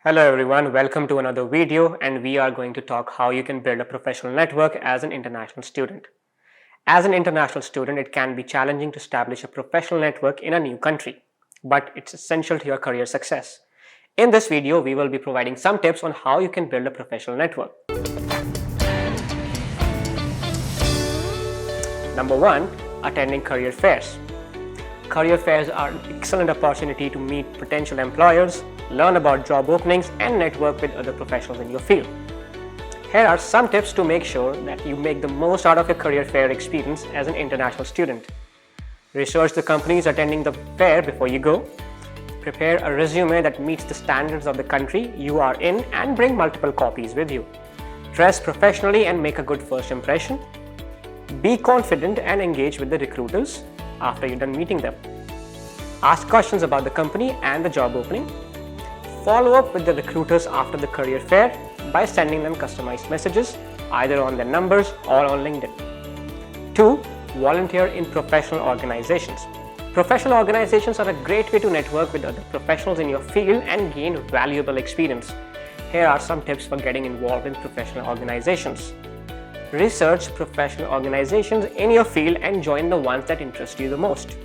Hello everyone, welcome to another video, and we are going to talk how you can build a professional network as an international student. As an international student, it can be challenging to establish a professional network in a new country, but it's essential to your career success. In this video, we will be providing some tips on how you can build a professional network. Number 1. Attending career fairs. Career fairs are an excellent opportunity to meet potential employers, learn about job openings, and network with other professionals in your field. Here are some tips to make sure that you make the most out of your career fair experience as an international student. Research the companies attending the fair before you go. Prepare a resume that meets the standards of the country you are in and bring multiple copies with you. Dress professionally and make a good first impression. Be confident and engage with the recruiters after you're done meeting them. Ask questions about the company and the job opening. Follow up with the recruiters after the career fair by sending them customized messages either on their numbers or on LinkedIn. 2. Volunteer in professional organizations. Professional organizations are a great way to network with other professionals in your field and gain valuable experience. Here are some tips for getting involved in professional organizations. Research professional organizations in your field and join the ones that interest you the most.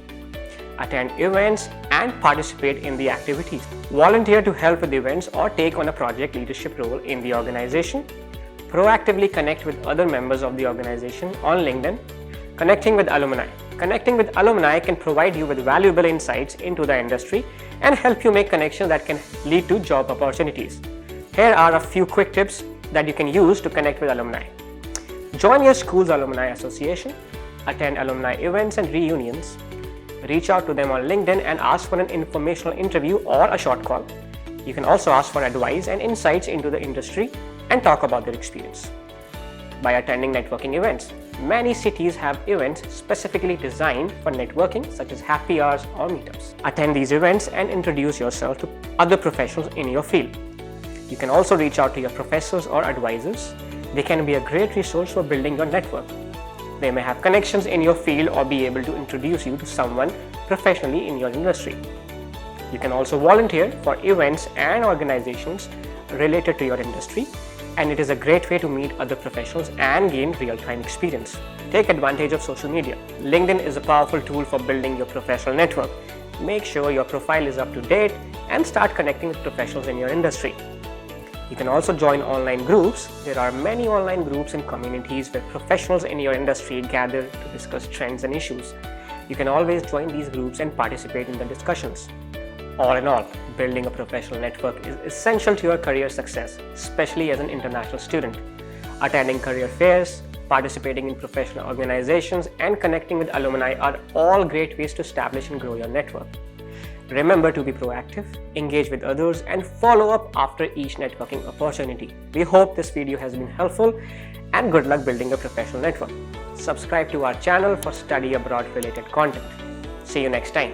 Attend events and participate in the activities. Volunteer to help with events or take on a project leadership role in the organization. Proactively connect with other members of the organization on LinkedIn. Connecting with alumni. Connecting with alumni can provide you with valuable insights into the industry and help you make connections that can lead to job opportunities. Here are a few quick tips that you can use to connect with alumni. Join your school's alumni association. Attend alumni events and reunions. Reach out to them on LinkedIn and ask for an informational interview or a short call. You can also ask for advice and insights into the industry and talk about their experience. By attending networking events. Many cities have events specifically designed for networking, such as happy hours or meetups. Attend these events and introduce yourself to other professionals in your field. You can also reach out to your professors or advisors. They can be a great resource for building your network. They may have connections in your field or be able to introduce you to someone professionally in your industry. You can also volunteer for events and organizations related to your industry, and it is a great way to meet other professionals and gain real-time experience. Take advantage of social media. LinkedIn is a powerful tool for building your professional network. Make sure your profile is up to date and start connecting with professionals in your industry. You can also join online groups. There are many online groups and communities where professionals in your industry gather to discuss trends and issues. You can always join these groups and participate in the discussions. All in all, building a professional network is essential to your career success, especially as an international student. Attending career fairs, participating in professional organizations, and connecting with alumni are all great ways to establish and grow your network. Remember to be proactive, engage with others, and follow up after each networking opportunity. We hope this video has been helpful, and good luck building a professional network. Subscribe to our channel for study abroad related content. See you next time.